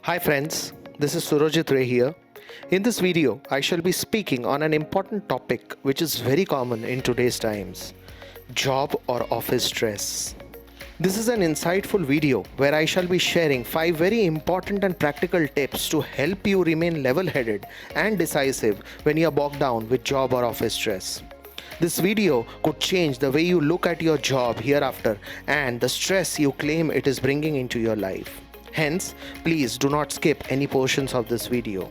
Hi friends, this is Surojit Ray here. In this video, I shall be speaking on an important topic which is very common in today's times: job or office stress. This is an insightful video where I shall be sharing 5 very important and practical tips to help you remain level-headed and decisive when you are bogged down with job or office stress. This video could change the way you look at your job hereafter and the stress you claim it is bringing into your life. Hence, please do not skip any portions of this video.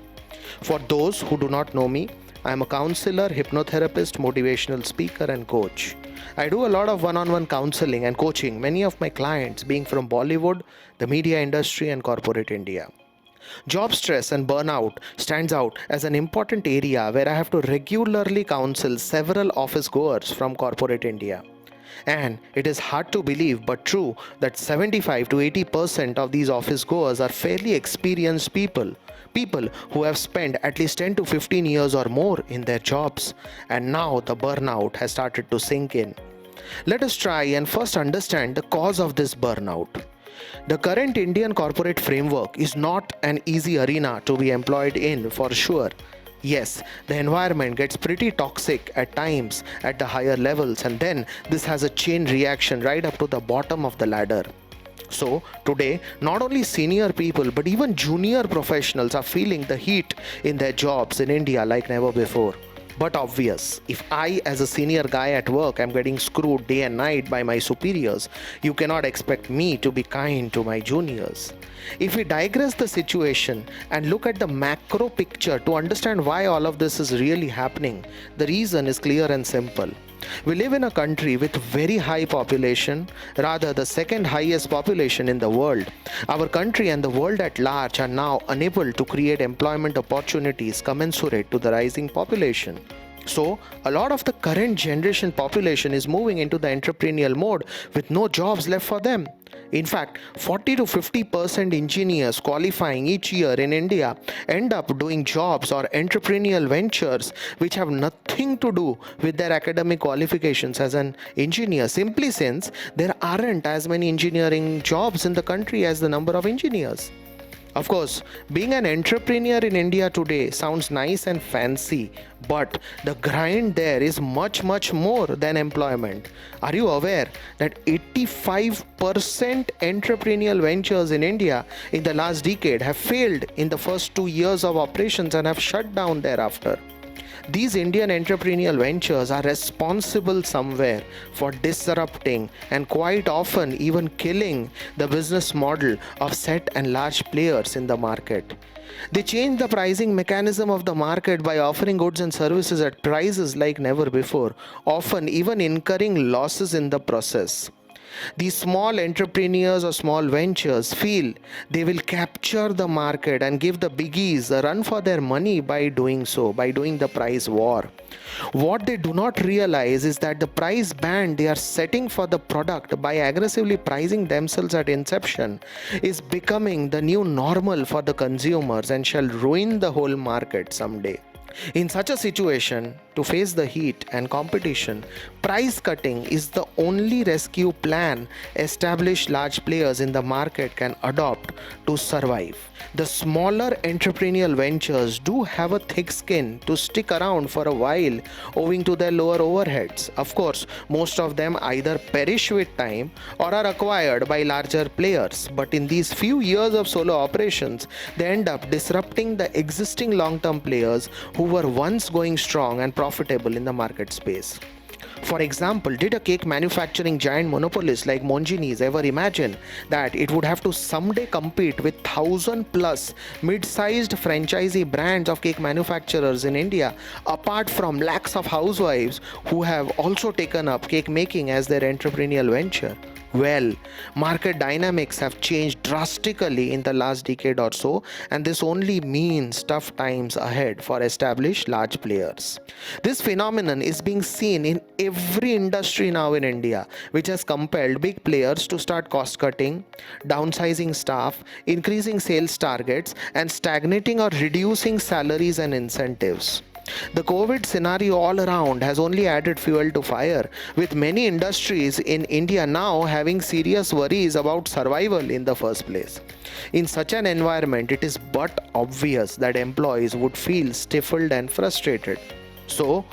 For those who do not know me, I am a counselor, hypnotherapist, motivational speaker, and coach. I do a lot of one-on-one counseling and coaching, many of my clients being from Bollywood, the media industry, and corporate India. Job stress and burnout stands out as an important area where I have to regularly counsel several office goers from corporate India. And it is hard to believe but true that 75 to 80% of these office goers are fairly experienced people who have spent at least 10 to 15 years or more in their jobs, and now the burnout has started to sink in. Let us try and first understand the cause of this burnout. The current Indian corporate framework is not an easy arena to be employed in for sure. Yes, the environment gets pretty toxic at times at the higher levels, and then this has a chain reaction right up to the bottom of the ladder. So, today, not only senior people but even junior professionals are feeling the heat in their jobs in India like never before. But obvious, if I as a senior guy at work am getting screwed day and night by my superiors, you cannot expect me to be kind to my juniors. If we digress the situation and look at the macro picture to understand why all of this is really happening, the reason is clear and simple. We live in a country with very high population, rather the second highest population in the world. Our country and the world at large are now unable to create employment opportunities commensurate to the rising population. So, a lot of the current generation population is moving into the entrepreneurial mode with no jobs left for them. In fact, 40 to 50% engineers qualifying each year in India end up doing jobs or entrepreneurial ventures which have nothing to do with their academic qualifications as an engineer, simply since there aren't as many engineering jobs in the country as the number of engineers. Of course, being an entrepreneur in India today sounds nice and fancy, but the grind there is much more than employment. Are you aware that 85% entrepreneurial ventures in India in the last decade have failed in the first 2 years of operations and have shut down thereafter? These Indian entrepreneurial ventures are responsible somewhere for disrupting and quite often even killing the business model of set and large players in the market. They change the pricing mechanism of the market by offering goods and services at prices like never before, often even incurring losses in the process. These small entrepreneurs or small ventures feel they will capture the market and give the biggies a run for their money by doing so, by doing the price war. What they do not realize is that the price band they are setting for the product by aggressively pricing themselves at inception is becoming the new normal for the consumers and shall ruin the whole market someday. In such a situation, to face the heat and competition, price cutting is the only rescue plan established large players in the market can adopt to survive. The smaller entrepreneurial ventures do have a thick skin to stick around for a while owing to their lower overheads. Of course, most of them either perish with time or are acquired by larger players. But in these few years of solo operations, they end up disrupting the existing long-term players who were once going strong and profitable in the market space. For example, did a cake manufacturing giant monopolist like Monginis ever imagine that it would have to someday compete with 1,000 plus mid-sized franchisee brands of cake manufacturers in India, apart from lakhs of housewives who have also taken up cake making as their entrepreneurial venture? Well, market dynamics have changed drastically in the last decade or so, and this only means tough times ahead for established large players. This phenomenon is being seen in every industry now in India, which has compelled big players to start cost cutting, downsizing staff, increasing sales targets, and stagnating or reducing salaries and incentives. The COVID scenario all around has only added fuel to fire, with many industries in India now having serious worries about survival in the first place. In such an environment, it is but obvious that employees would feel stifled and frustrated. So,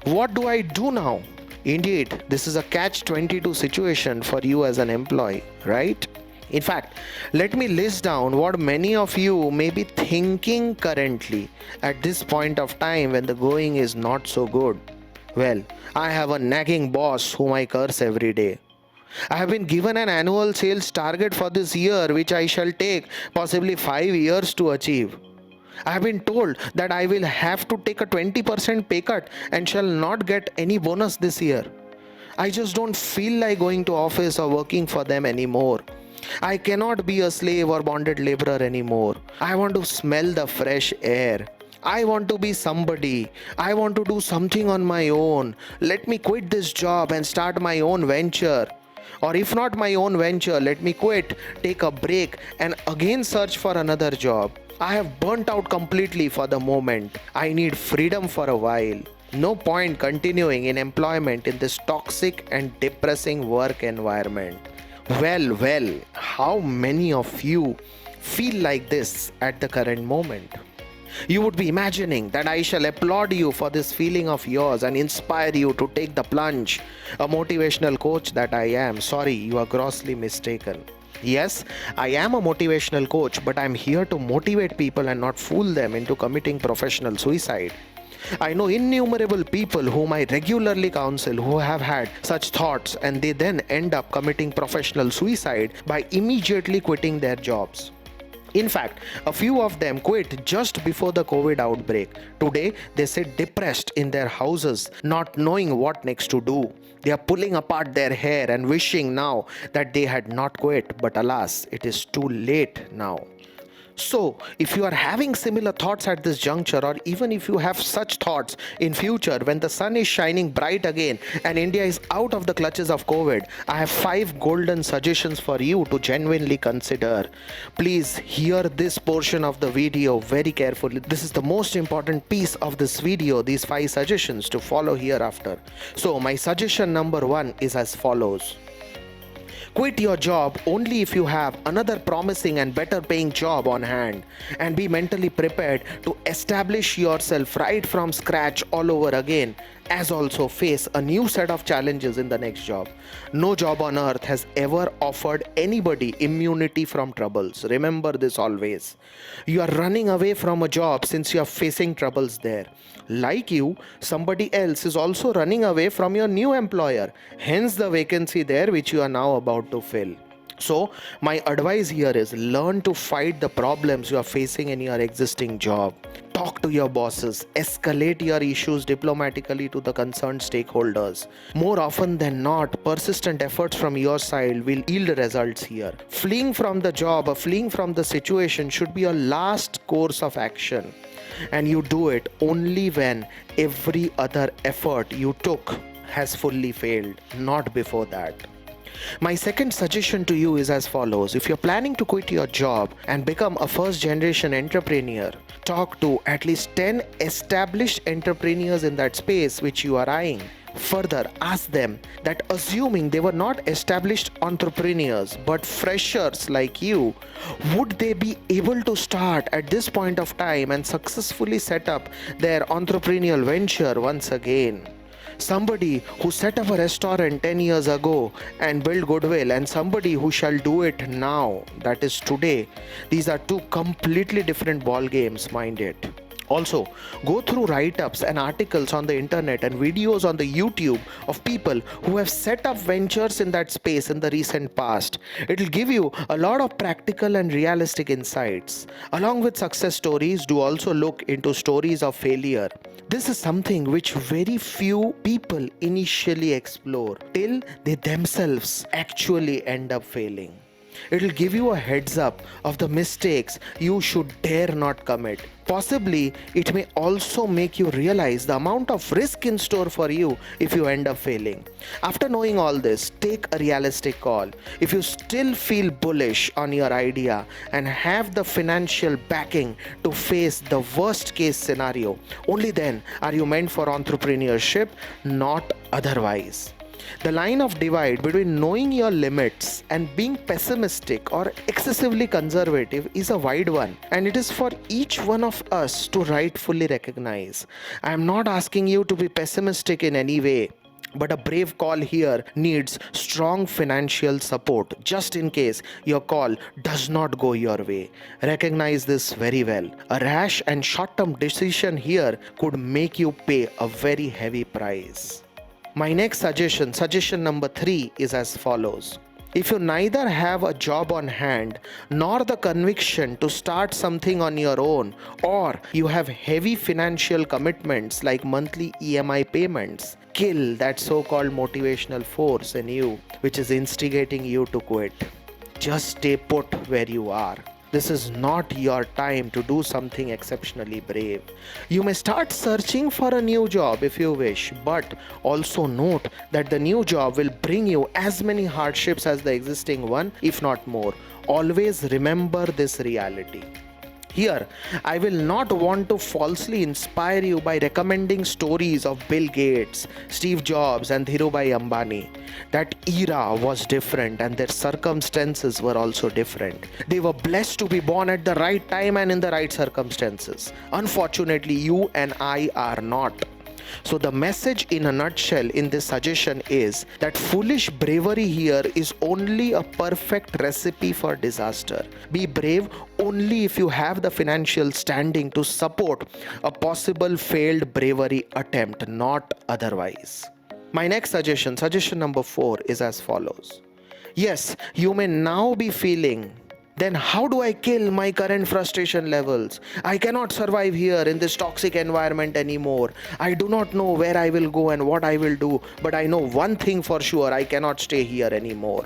what do I do now? Indeed, this is a catch 22 situation for you as an employee, right? In fact, let me list down what many of you may be thinking currently at this point of time when the going is not so good. Well, I have a nagging boss whom I curse every day. I have been given an annual sales target for this year which I shall take possibly 5 years to achieve. I have been told that I will have to take a 20% pay cut and shall not get any bonus this year. I just don't feel like going to office or working for them anymore. I cannot be a slave or bonded laborer anymore. I want to smell the fresh air. I want to be somebody. I want to do something on my own. Let me quit this job and start my own venture. Or if not my own venture, let me quit, take a break, and again search for another job. I have burnt out completely for the moment. I need freedom for a while. No point continuing in employment in this toxic and depressing work environment. Well, how many of you feel like this at the current moment? You would be imagining that I shall applaud you for this feeling of yours and inspire you to take the plunge. A motivational coach that I am. Sorry, you are grossly mistaken. Yes, I am a motivational coach, but I am here to motivate people and not fool them into committing professional suicide. I know innumerable people whom I regularly counsel who have had such thoughts and they then end up committing professional suicide by immediately quitting their jobs. In fact, a few of them quit just before the COVID outbreak. Today, they sit depressed in their houses, not knowing what next to do. They are pulling apart their hair and wishing now that they had not quit, but alas, it is too late now. So, if you are having similar thoughts at this juncture, or even if you have such thoughts in future when the sun is shining bright again and India is out of the clutches of COVID, I have 5 golden suggestions for you to genuinely consider. Please hear this portion of the video very carefully. This is the most important piece of this video, these 5 suggestions to follow hereafter. So, my suggestion number 1 is as follows. Quit your job only if you have another promising and better paying job on hand, and be mentally prepared to establish yourself right from scratch all over again, as also face a new set of challenges in the next job. No job on earth has ever offered anybody immunity from troubles. Remember this always. You are running away from a job since you are facing troubles there. Like you, somebody else is also running away from your new employer, hence the vacancy there which you are now about to fill. So, my advice here is learn to fight the problems you are facing in your existing job. Talk to your bosses, escalate your issues diplomatically to the concerned stakeholders. More often than not, persistent efforts from your side will yield results here. Fleeing from the job or fleeing from the situation should be your last course of action. And you do it only when every other effort you took has fully failed, not before that. My second suggestion to you is as follows. If you're planning to quit your job and become a first generation entrepreneur, talk to at least 10 established entrepreneurs in that space which you are eyeing. Further, ask them that assuming they were not established entrepreneurs but freshers like you, would they be able to start at this point of time and successfully set up their entrepreneurial venture once again? Somebody who set up a restaurant 10 years ago and built goodwill, and somebody who shall do it now, that is today. These are two completely different ball games, mind it. Also, go through write-ups and articles on the internet and videos on the YouTube of people who have set up ventures in that space in the recent past. It will give you a lot of practical and realistic insights. Along with success stories, do also look into stories of failure. This is something which very few people initially explore till they themselves actually end up failing. It will give you a heads up of the mistakes you should dare not commit. Possibly, it may also make you realize the amount of risk in store for you if you end up failing. After knowing all this, take a realistic call. If you still feel bullish on your idea and have the financial backing to face the worst case scenario, only then are you meant for entrepreneurship, not otherwise. The line of divide between knowing your limits and being pessimistic or excessively conservative is a wide one, and it is for each one of us to rightfully recognize. I am not asking you to be pessimistic in any way, but a brave call here needs strong financial support just in case your call does not go your way. Recognize this very well. A rash and short-term decision here could make you pay a very heavy price. My next suggestion number 3 is as follows. If you neither have a job on hand nor the conviction to start something on your own, or you have heavy financial commitments like monthly EMI payments, kill that so-called motivational force in you which is instigating you to quit. Just stay put where you are. This is not your time to do something exceptionally brave. You may start searching for a new job if you wish, but also note that the new job will bring you as many hardships as the existing one, if not more. Always remember this reality. Here, I will not want to falsely inspire you by recommending stories of Bill Gates, Steve Jobs, and Dhirubhai Ambani. That era was different and their circumstances were also different. They were blessed to be born at the right time and in the right circumstances. Unfortunately, you and I are not. So the message in a nutshell in this suggestion is that foolish bravery here is only a perfect recipe for disaster. Be brave only if you have the financial standing to support a possible failed bravery attempt, not otherwise. My next suggestion number 4 is as follows. Yes, you may now be feeling, then how do I kill my current frustration levels? I cannot survive here in this toxic environment anymore. I do not know where I will go and what I will do, but I know one thing for sure, I cannot stay here anymore.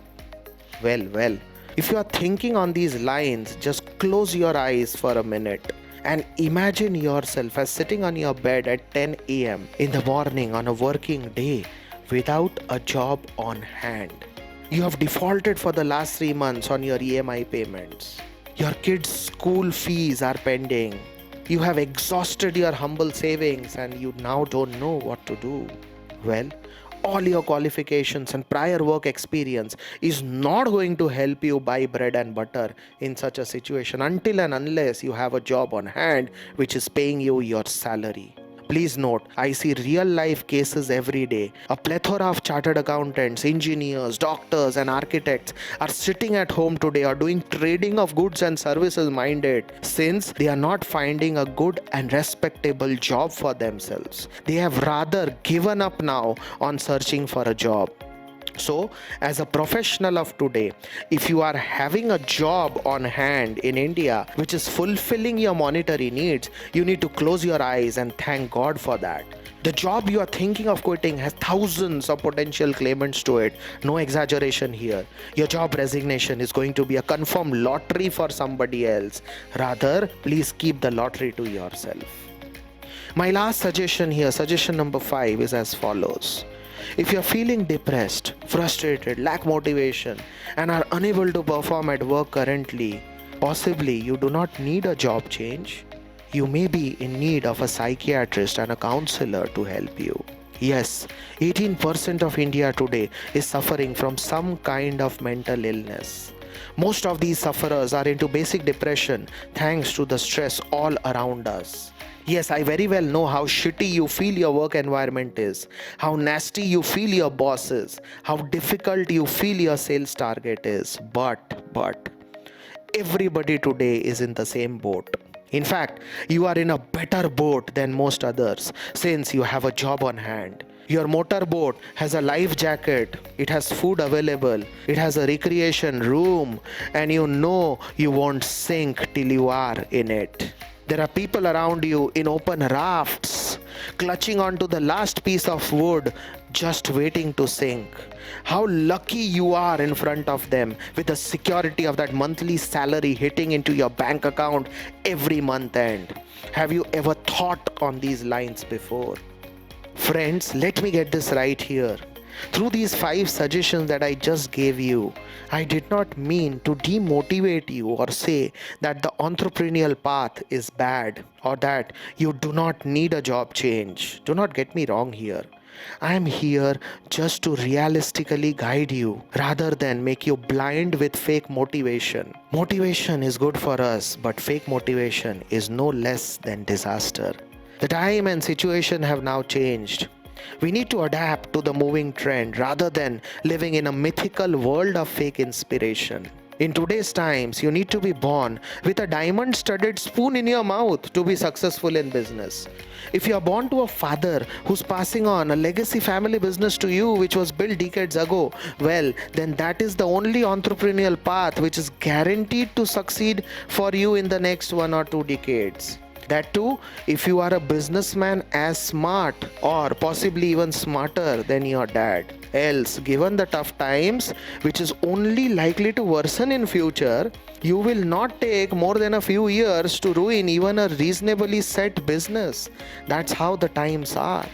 Well, if you are thinking on these lines, just close your eyes for a minute and imagine yourself as sitting on your bed at 10 a.m. in the morning on a working day without a job on hand. You have defaulted for the last 3 months on your EMI payments. Your kids' school fees are pending. You have exhausted your humble savings and you now don't know what to do. Well, all your qualifications and prior work experience is not going to help you buy bread and butter in such a situation until and unless you have a job on hand which is paying you your salary. Please note, I see real life cases every day. A plethora of chartered accountants, engineers, doctors and architects are sitting at home today or doing trading of goods and services minded since they are not finding a good and respectable job for themselves. They have rather given up now on searching for a job. So, as a professional of today, if you are having a job on hand in India which is fulfilling your monetary needs, you need to close your eyes and thank God for that. The job you are thinking of quitting has thousands of potential claimants to it. No exaggeration here. Your job resignation is going to be a confirmed lottery for somebody else. Rather, please keep the lottery to yourself. My last suggestion here, suggestion number 5, is as follows. If you're feeling depressed, frustrated, lack motivation, and are unable to perform at work currently, possibly you do not need a job change. You may be in need of a psychiatrist and a counselor to help you. Yes, 18% of India today is suffering from some kind of mental illness. Most of these sufferers are into basic depression thanks to the stress all around us. Yes, I very well know how shitty you feel your work environment is, how nasty you feel your boss is, how difficult you feel your sales target is. But everybody today is in the same boat. In fact, you are in a better boat than most others since you have a job on hand. Your motorboat has a life jacket, it has food available, it has a recreation room, and you know you won't sink till you are in it. There are people around you in open rafts, clutching onto the last piece of wood, just waiting to sink. How lucky you are in front of them with the security of that monthly salary hitting into your bank account every month end. Have you ever thought on these lines before? Friends, let me get this right here. Through these 5 suggestions that I just gave you, I did not mean to demotivate you or say that the entrepreneurial path is bad or that you do not need a job change. Do not get me wrong here. I am here just to realistically guide you rather than make you blind with fake motivation. Motivation is good for us, but fake motivation is no less than disaster. The time and situation have now changed. We need to adapt to the moving trend rather than living in a mythical world of fake inspiration. In today's times, you need to be born with a diamond-studded spoon in your mouth to be successful in business. If you are born to a father who's passing on a legacy family business to you which was built decades ago, well, then that is the only entrepreneurial path which is guaranteed to succeed for you in the next 1 or 2 decades. That too, if you are a businessman as smart or possibly even smarter than your dad. Else, given the tough times, which is only likely to worsen in future, you will not take more than a few years to ruin even a reasonably set business. That's how the times are.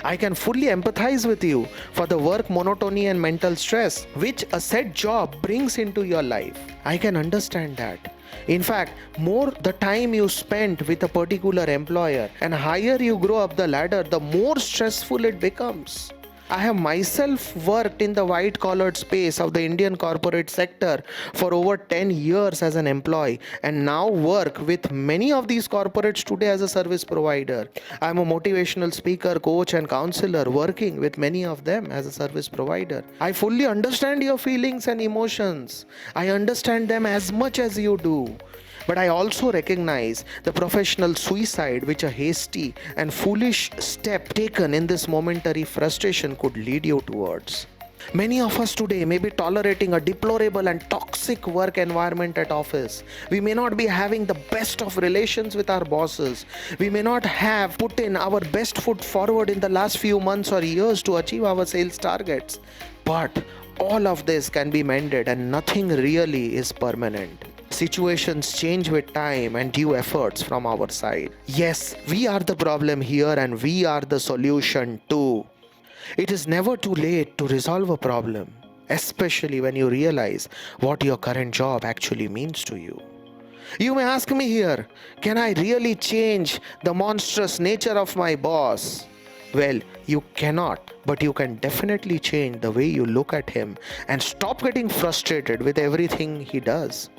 I can fully empathize with you for the work monotony and mental stress which a set job brings into your life. I can understand that. In fact, more the time you spend with a particular employer and higher you grow up the ladder, the more stressful it becomes. I have myself worked in the white-collared space of the Indian corporate sector for over 10 years as an employee and now work with many of these corporates today as a service provider. I am a motivational speaker, coach and counselor working with many of them as a service provider. I fully understand your feelings and emotions. I understand them as much as you do. But I also recognize the professional suicide which a hasty and foolish step taken in this momentary frustration could lead you towards. Many of us today may be tolerating a deplorable and toxic work environment at office. We may not be having the best of relations with our bosses. We may not have put in our best foot forward in the last few months or years to achieve our sales targets. But all of this can be mended and nothing really is permanent. Situations change with time and due efforts from our side. Yes, we are the problem here and we are the solution too. It is never too late to resolve a problem, especially when you realize what your current job actually means to you. You may ask me here, can I really change the monstrous nature of my boss? Well, you cannot, but you can definitely change the way you look at him and stop getting frustrated with everything he does.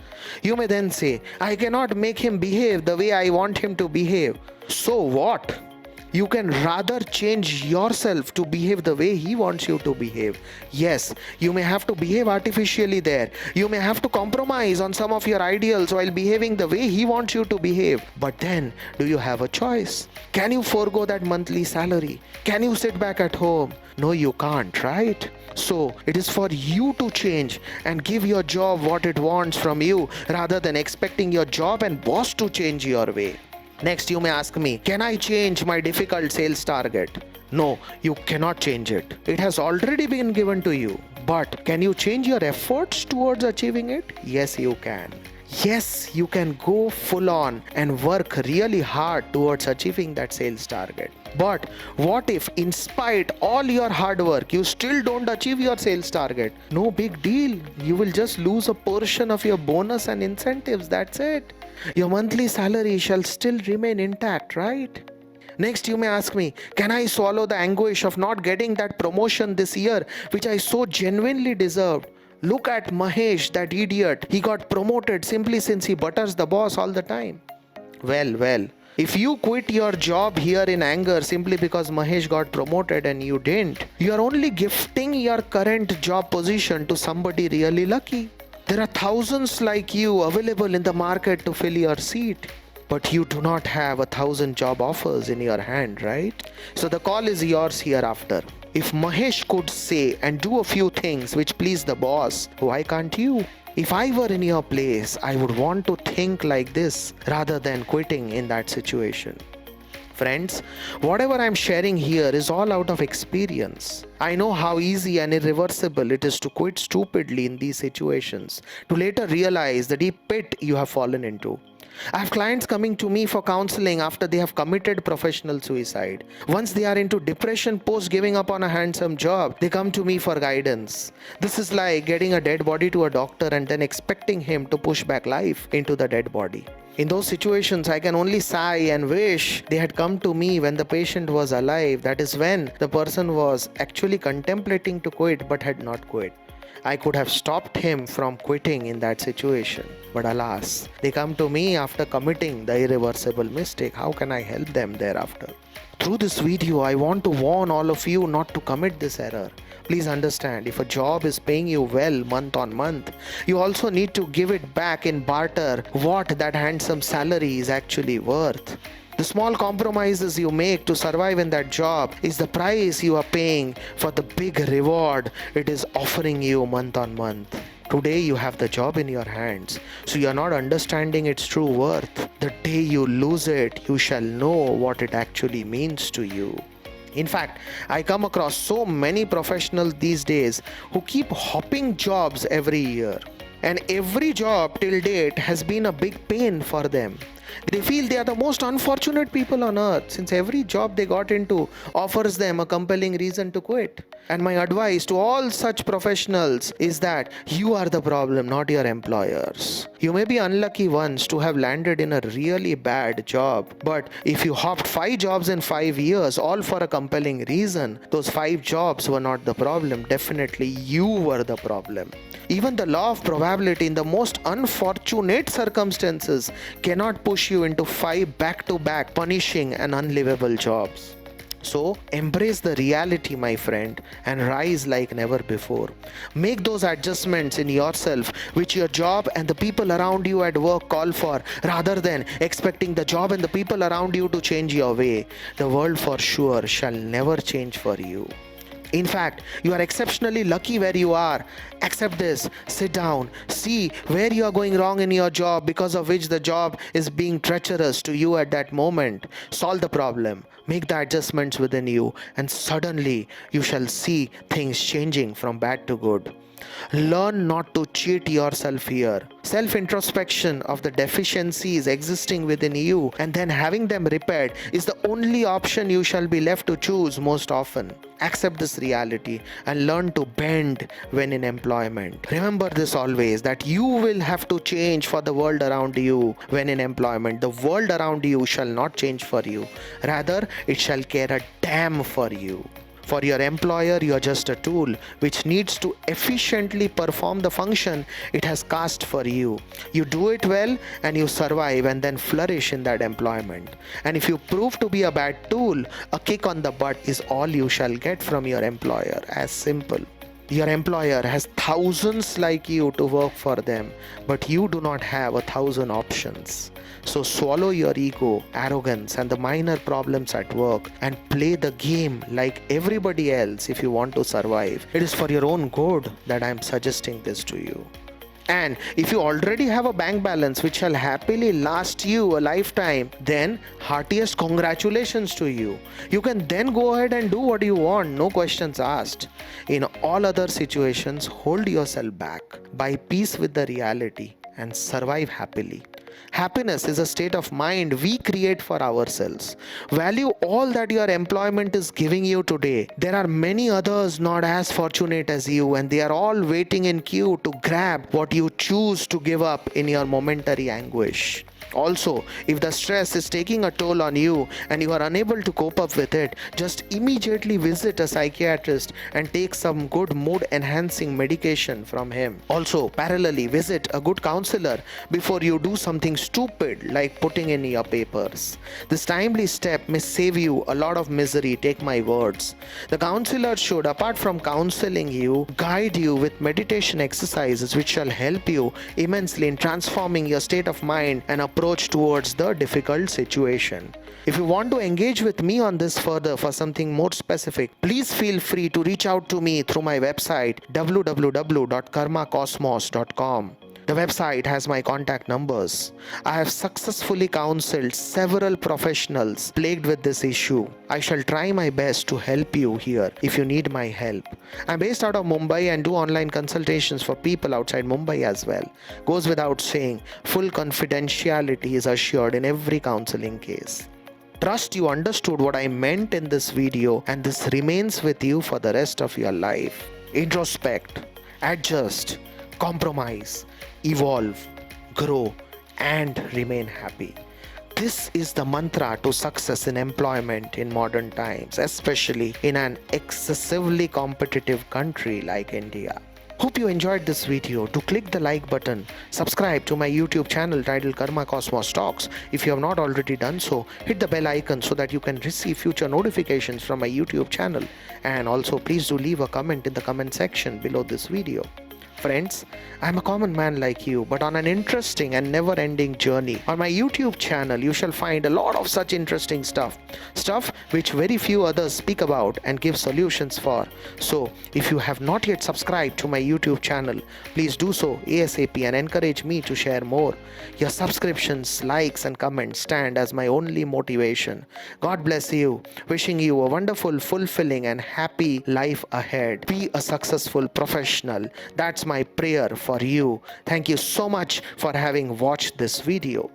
You may then say, I cannot make him behave the way I want him to behave. So what? You can rather change yourself to behave the way he wants you to behave. Yes, you may have to behave artificially there. You may have to compromise on some of your ideals while behaving the way he wants you to behave. But then, do you have a choice? Can you forego that monthly salary? Can you sit back at home? No, you can't, right? So, it is for you to change and give your job what it wants from you rather than expecting your job and boss to change your way. Next, you may ask me, can I change my difficult sales target? No, you cannot change it. It has already been given to you. But can you change your efforts towards achieving it? Yes, you can. Yes, you can go full on and work really hard towards achieving that sales target. But what if, in spite all your hard work, you still don't achieve your sales target? No big deal. You will just lose a portion of your bonus and incentives. That's it. Your monthly salary shall still remain intact, right? Next, you may ask me, can I swallow the anguish of not getting that promotion this year, which I so genuinely deserved? Look at Mahesh, that idiot. He got promoted simply since he butters the boss all the time. Well. If you quit your job here in anger simply because Mahesh got promoted and you didn't, you are only gifting your current job position to somebody really lucky. There are thousands like you available in the market to fill your seat. But you do not have 1,000 job offers in your hand, right? So the call is yours hereafter. If Mahesh could say and do a few things which please the boss, why can't you? If I were in your place, I would want to think like this rather than quitting in that situation. Friends, whatever I'm sharing here is all out of experience. I know how easy and irreversible it is to quit stupidly in these situations, to later realize the deep pit you have fallen into. I have clients coming to me for counseling after they have committed professional suicide. Once they are into depression post giving up on a handsome job, they come to me for guidance. This is like getting a dead body to a doctor and then expecting him to push back life into the dead body. In those situations, I can only sigh and wish they had come to me when the patient was alive. That is when the person was actually contemplating to quit but had not quit. I could have stopped him from quitting in that situation. But alas, they come to me after committing the irreversible mistake. How can I help them thereafter? Through this video, I want to warn all of you not to commit this error. Please understand, if a job is paying you well month on month, you also need to give it back in barter what that handsome salary is actually worth. The small compromises you make to survive in that job is the price you are paying for the big reward it is offering you month on month. Today you have the job in your hands, so you are not understanding its true worth. The day you lose it, you shall know what it actually means to you. In fact, I come across so many professionals these days who keep hopping jobs every year. And every job till date has been a big pain for them. They feel they are the most unfortunate people on earth since every job they got into offers them a compelling reason to quit. And my advice to all such professionals is that you are the problem, not your employers. You may be unlucky once to have landed in a really bad job, but if you hopped 5 jobs in 5 years, all for a compelling reason, those 5 jobs were not the problem. Definitely you were the problem. Even the law of probability in the most unfortunate circumstances cannot push you into 5 back-to-back punishing and unlivable jobs. So embrace the reality, my friend, and rise like never before. Make those adjustments in yourself which your job and the people around you at work call for, rather than expecting the job and the people around you to change your way. The world for sure shall never change for you. In fact, you are exceptionally lucky where you are. Accept this, sit down, see where you are going wrong in your job because of which the job is being treacherous to you at that moment. Solve the problem, make the adjustments within you, and suddenly you shall see things changing from bad to good. Learn not to cheat yourself here. Self-introspection of the deficiencies existing within you and then having them repaired is the only option you shall be left to choose most often. Accept this reality and learn to bend when in employment. Remember this always, that you will have to change for the world around you when in employment. The world around you shall not change for you. Rather, it shall care a damn for you. For your employer, you are just a tool which needs to efficiently perform the function it has cast for you. You do it well and you survive and then flourish in that employment. And if you prove to be a bad tool, a kick on the butt is all you shall get from your employer. As simple. Your employer has thousands like you to work for them, but you do not have 1,000 options. So swallow your ego, arrogance, and the minor problems at work and play the game like everybody else if you want to survive. It is for your own good that I am suggesting this to you. And if you already have a bank balance which shall happily last you a lifetime, then heartiest congratulations to you. You can then go ahead and do what you want, no questions asked. In all other situations, hold yourself back, buy peace with the reality, and survive happily. Happiness is a state of mind we create for ourselves. Value all that your employment is giving you today. There are many others not as fortunate as you, and they are all waiting in queue to grab what you choose to give up in your momentary anguish. Also, if the stress is taking a toll on you and you are unable to cope up with it, just immediately visit a psychiatrist and take some good mood enhancing medication from him. Also, parallelly visit a good counselor before you do something stupid like putting in your papers. This timely step may save you a lot of misery, take my words. The counselor should, apart from counseling you, guide you with meditation exercises which shall help you immensely in transforming your state of mind and approach towards the difficult situation. If you want to engage with me on this further for something more specific, please feel free to reach out to me through my website www.karmacosmos.com. The website has my contact numbers. I have successfully counseled several professionals plagued with this issue. I shall try my best to help you here if you need my help. I'm based out of Mumbai and do online consultations for people outside Mumbai as well. Goes without saying, full confidentiality is assured in every counseling case. Trust you understood what I meant in this video, and this remains with you for the rest of your life. Introspect, adjust, compromise, evolve, grow, and remain happy. This is the mantra to success in employment in modern times, especially in an excessively competitive country like India. Hope you enjoyed this video. Do click the like button. Subscribe to my YouTube channel titled Karma Cosmos Talks. If you have not already done so, hit the bell icon so that you can receive future notifications from my YouTube channel. And also please do leave a comment in the comment section below this video. Friends, I'm a common man like you, but on an interesting and never-ending journey. On my YouTube channel, you shall find a lot of such interesting stuff which very few others speak about and give solutions for. So, if you have not yet subscribed to my YouTube channel, please do so ASAP and encourage me to share more. Your subscriptions, likes and comments stand as my only motivation. God bless you. Wishing you a wonderful, fulfilling and happy life ahead. Be a successful professional. That's my prayer for you. Thank you so much for having watched this video.